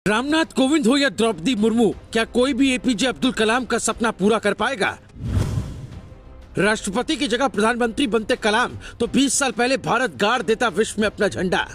रामनाथ कोविंद हो या द्रौपदी मुर्मू, क्या कोई भी एपीजे अब्दुल कलाम का सपना पूरा कर पाएगा? राष्ट्रपति की जगह प्रधानमंत्री बनते कलाम तो 20 साल पहले भारत गाड़ देता विश्व में अपना झंडा।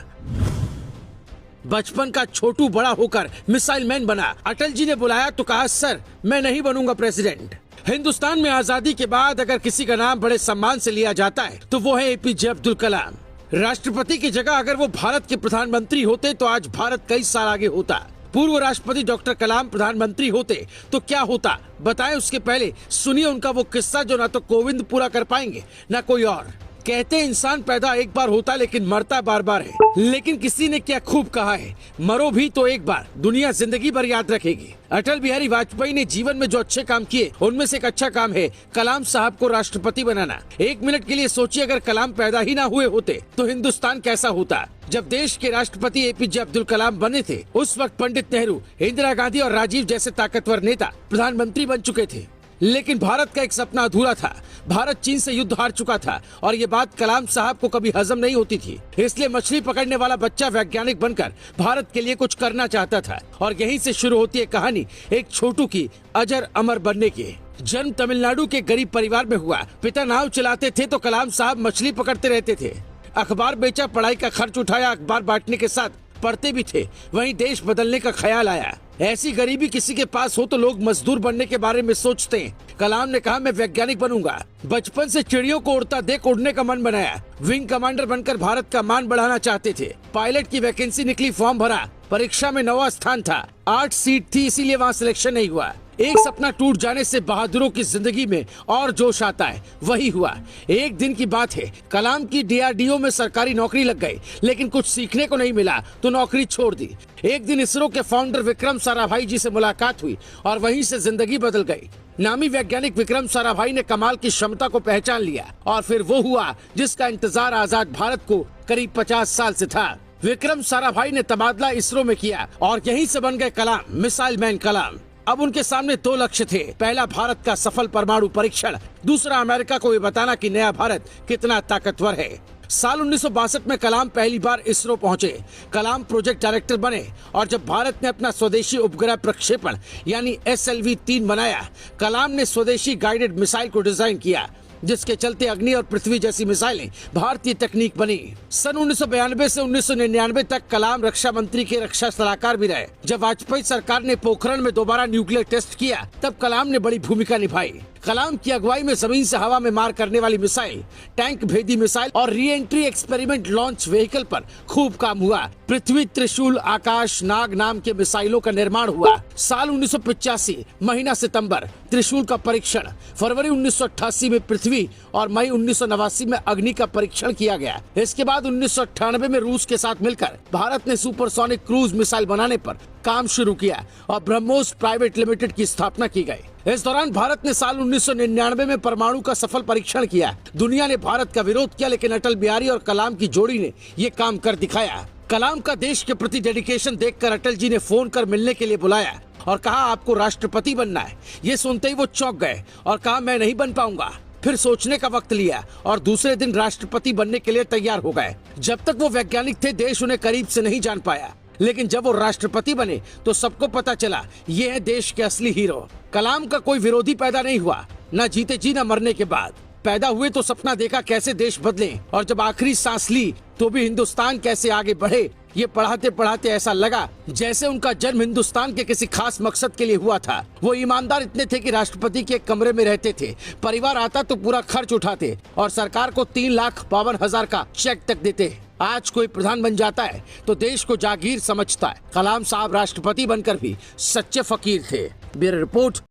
बचपन का छोटू बड़ा होकर मिसाइल मैन बना। अटल जी ने बुलाया तो कहा, सर मैं नहीं बनूंगा प्रेसिडेंट। हिंदुस्तान में आजादी के बाद अगर किसी का नाम बड़े सम्मान से लिया जाता है तो वो है एपीजे अब्दुल कलाम। राष्ट्रपति की जगह अगर वो भारत के प्रधानमंत्री होते तो आज भारत कई साल आगे होता। पूर्व राष्ट्रपति डॉक्टर कलाम प्रधानमंत्री होते तो क्या होता, बताएं उसके पहले सुनिए उनका वो किस्सा जो ना तो कोविंद पूरा कर पाएंगे ना कोई और। कहते हैं इंसान पैदा एक बार होता लेकिन मरता बार बार है, लेकिन किसी ने क्या खूब कहा है, मरो भी तो एक बार, दुनिया जिंदगी भर याद रखेगी। अटल बिहारी वाजपेयी ने जीवन में जो अच्छे काम किए उनमें से एक अच्छा काम है कलाम साहब को राष्ट्रपति बनाना। एक मिनट के लिए सोचिए, अगर कलाम पैदा ही ना हुए होते तो हिंदुस्तान कैसा होता। जब देश के राष्ट्रपति एपीजे अब्दुल कलाम बने थे उस वक्त पंडित नेहरू, इंदिरा गांधी और राजीव जैसे ताकतवर नेता प्रधानमंत्री बन चुके थे, लेकिन भारत का एक सपना अधूरा था। भारत चीन से युद्ध हार चुका था और ये बात कलाम साहब को कभी हजम नहीं होती थी। इसलिए मछली पकड़ने वाला बच्चा वैज्ञानिक बनकर भारत के लिए कुछ करना चाहता था और यहीं से शुरू होती है कहानी एक छोटू की अजर अमर बनने की। जन्म तमिलनाडु के गरीब परिवार में हुआ। पिता नाव चलाते थे तो कलाम साहब मछली पकड़ते रहते थे। अखबार बेचा, पढ़ाई का खर्च उठाया, अखबार बांटने के साथ पढ़ते भी थे। वहीं देश बदलने का ख्याल आया। ऐसी गरीबी किसी के पास हो तो लोग मजदूर बनने के बारे में सोचते हैं। कलाम ने कहा, मैं वैज्ञानिक बनूंगा। बचपन से चिड़ियों को उड़ता देख उड़ने का मन बनाया। विंग कमांडर बनकर भारत का मान बढ़ाना चाहते थे। पायलट की वैकेंसी निकली, फॉर्म भरा। परीक्षा में 9वां स्थान था। 8 सीट थी, इसीलिए वहाँ सिलेक्शन नहीं हुआ। एक सपना टूट जाने से बहादुरों की जिंदगी में और जोश आता है, वही हुआ। एक दिन की बात है, कलाम की डीआरडीओ में सरकारी नौकरी लग गई, लेकिन कुछ सीखने को नहीं मिला तो नौकरी छोड़ दी। एक दिन इसरो के फाउंडर विक्रम साराभाई जी से मुलाकात हुई और वहीं से जिंदगी बदल गई। नामी वैज्ञानिक विक्रम साराभाई ने कमाल की क्षमता को पहचान लिया और फिर वो हुआ जिसका इंतजार आजाद भारत को करीब 50 साल से था। विक्रम साराभाई ने तबादला इसरो में किया और यहीं से बन गए कलाम, मिसाइल मैन कलाम। अब उनके सामने 2 लक्ष्य थे। पहला भारत का सफल परमाणु परीक्षण, दूसरा अमेरिका को ये बताना कि नया भारत कितना ताकतवर है। साल 1962 में कलाम पहली बार इसरो पहुंचे। कलाम प्रोजेक्ट डायरेक्टर बने और जब भारत ने अपना स्वदेशी उपग्रह प्रक्षेपण यानी SLV-3 बनाया, कलाम ने स्वदेशी गाइडेड मिसाइल को डिजाइन किया, जिसके चलते अग्नि और पृथ्वी जैसी मिसाइलें भारतीय तकनीक बनी। सन 1992 से 1999 तक कलाम रक्षा मंत्री के रक्षा सलाहकार भी रहे। जब वाजपेयी सरकार ने पोखरण में दोबारा न्यूक्लियर टेस्ट किया तब कलाम ने बड़ी भूमिका निभाई। कलाम की अगुवाई में जमीन से हवा में मार करने वाली मिसाइल, टैंक भेदी मिसाइल और re entry experiment launch vehicle पर खूब काम हुआ। पृथ्वी, त्रिशूल, आकाश, नाग नाम के मिसाइलों का निर्माण हुआ। साल 1985 महीना सितंबर त्रिशूल का परीक्षण, फरवरी 1988 में पृथ्वी और मई 1989 में अग्नि का परीक्षण किया गया। इसके बाद 1998 में रूस के साथ मिलकर भारत ने सुपरसोनिक क्रूज मिसाइल बनाने पर काम शुरू किया और ब्रह्मोस प्राइवेट लिमिटेड की स्थापना की गई। इस दौरान भारत ने साल 1999 में परमाणु का सफल परीक्षण किया। दुनिया ने भारत का विरोध किया, लेकिन अटल बिहारी और कलाम की जोड़ी ने ये काम कर दिखाया। कलाम का देश के प्रति डेडिकेशन देखकर अटल जी ने फोन कर मिलने के लिए बुलाया और कहा, आपको राष्ट्रपति बनना है। ये सुनते ही वो चौंक गए और कहा, मैं नहीं बन पाऊंगा। फिर सोचने का वक्त लिया और दूसरे दिन राष्ट्रपति बनने के लिए तैयार हो गए। जब तक वो वैज्ञानिक थे देश उन्हें करीब से नहीं जान पाया, लेकिन जब वो राष्ट्रपति बने तो सबको पता चला ये है देश के असली हीरो। कलाम का कोई विरोधी पैदा नहीं हुआ, न जीते जी न मरने के बाद। पैदा हुए तो सपना देखा कैसे देश बदले, और जब आखिरी सांस ली तो भी हिंदुस्तान कैसे आगे बढ़े। ये पढ़ाते पढ़ाते ऐसा लगा जैसे उनका जन्म हिंदुस्तान के किसी खास मकसद के लिए हुआ था। वो ईमानदार इतने थे कि राष्ट्रपति के कमरे में रहते थे, परिवार आता तो पूरा खर्च उठाते और सरकार को 3,52,000 का चेक तक देते। आज कोई प्रधान बन जाता है तो देश को जागीर समझता है। कलाम साहब राष्ट्रपति बनकर भी सच्चे फकीर थे। Bureau report.